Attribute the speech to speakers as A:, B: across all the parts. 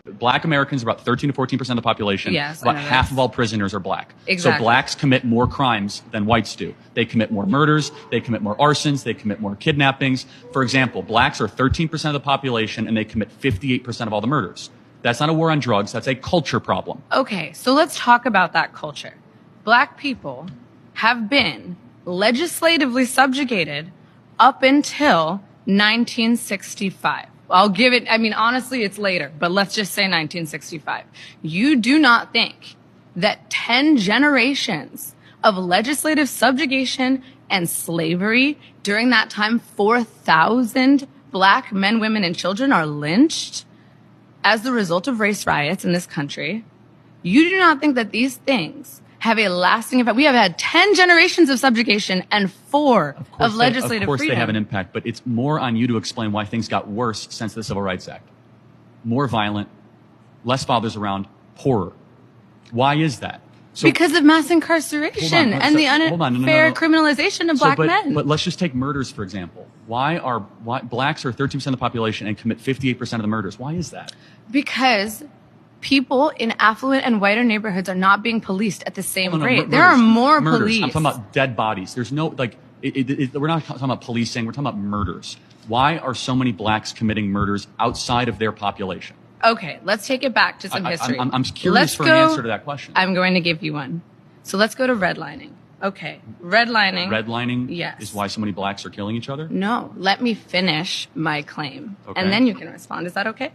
A: Black Americans are about 13 to 14% of the population.
B: Yes,
A: about half of all prisoners are black.
B: Exactly.
A: So blacks commit more crimes than whites do. They commit more murders. They commit more arsons. They commit more kidnappings. For example, blacks are 13% of the population and they commit 58% of all the murders. That's not a war on drugs. That's a culture problem.
B: Okay, so let's talk about that culture. Black people have been legislatively subjugated up until 1965. I'll give it, I mean, honestly, it's later, but let's just say 1965. You do not think that 10 generations of legislative subjugation and slavery during that time, 4,000 black men, women, and children are lynched as the result of race riots in this country? You do not think that these things have a lasting effect? We have had 10 generations of subjugation and 4 of legislative freedom.
A: Of course they have an impact, but it's more on you to explain why things got worse since the Civil Rights Act. More violent, less fathers around, poorer. Why is that? So,
B: because of mass incarceration and the unfair criminalization of black men.
A: But let's just take murders, for example. Why blacks are 13% of the population and commit 58% of the murders? Why is that?
B: Because people in affluent and whiter neighborhoods are not being policed at the same rate. There are more police.
A: I'm talking about dead bodies. There's no, like, we're not talking about policing. We're talking about murders. Why are so many blacks committing murders outside of their population?
B: Okay, let's take it back to some history.
A: I'm curious for an answer to that question.
B: I'm going to give you one. So let's go to redlining. Okay, redlining.
A: Redlining
B: yes.
A: is why so many blacks are killing each other?
B: No, let me finish my claim.
A: Okay.
B: And then you can respond. Is that okay?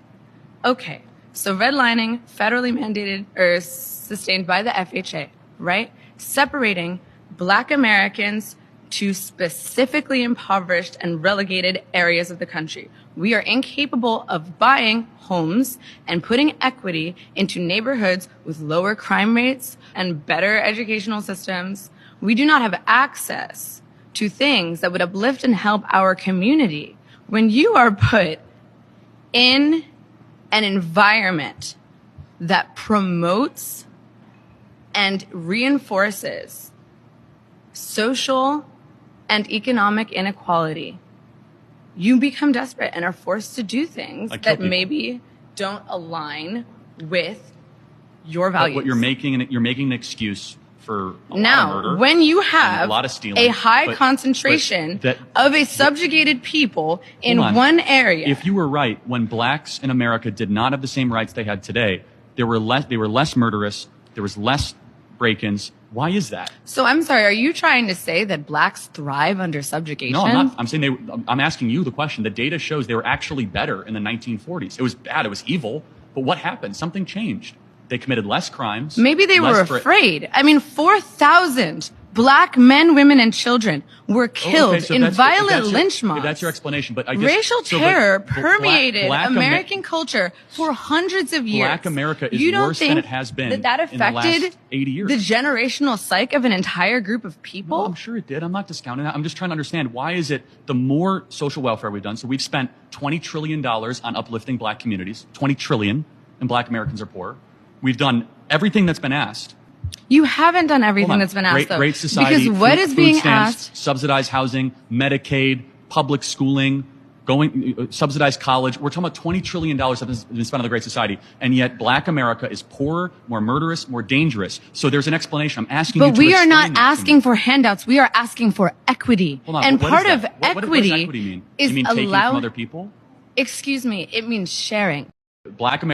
B: Okay. So redlining, federally mandated or sustained by the FHA, right? Separating black Americans to specifically impoverished and relegated areas of the country. We are incapable of buying homes and putting equity into neighborhoods with lower crime rates and better educational systems. We do not have access to things that would uplift and help our community. When you are put in an environment that promotes and reinforces social and economic inequality, you become desperate and are forced to do things that maybe don't align with your values.
A: But what you're making an excuse for a lot of murder,
B: when you have
A: a lot of stealing,
B: a high concentration of a subjugated people in one area.
A: If you were right, when blacks in America did not have the same rights they had today, they were less murderous, there was less break-ins. Why is that?
B: So I'm sorry, are you trying to say that blacks thrive under subjugation?
A: No, I'm not. I'm saying I'm asking you the question. The data shows they were actually better in the 1940s. It was bad, it was evil, but what happened? Something changed. They committed less crimes.
B: Maybe they were afraid. I mean, 4,000 black men, women, and children were killed in violent lynch mobs.
A: That's your explanation. But
B: racial terror permeated American culture for hundreds of years.
A: Black America is worse than it has been
B: that
A: in the last 80 years.
B: The generational psyche of an entire group of people?
A: No, I'm sure it did. I'm not discounting that. I'm just trying to understand, why is it the more social welfare we've done? So we've spent $20 trillion on uplifting black communities. $20 trillion, and black Americans are poor. We've done everything that's been asked.
B: You haven't done everything that's been asked, though.
A: Great society,
B: because what is being
A: stamps,
B: asked?
A: Subsidized housing, Medicaid, public schooling, subsidized college. We're talking about $20 trillion that has been spent on the Great Society, and yet black America is poorer, more murderous, more dangerous. So there's an explanation. I'm asking you to explain.
B: But we are not asking for handouts. We are asking for equity.
A: And
B: part of
A: equity
B: what does
A: equity mean?
B: is
A: taking from other people?
B: Excuse me. It means sharing.
A: Black America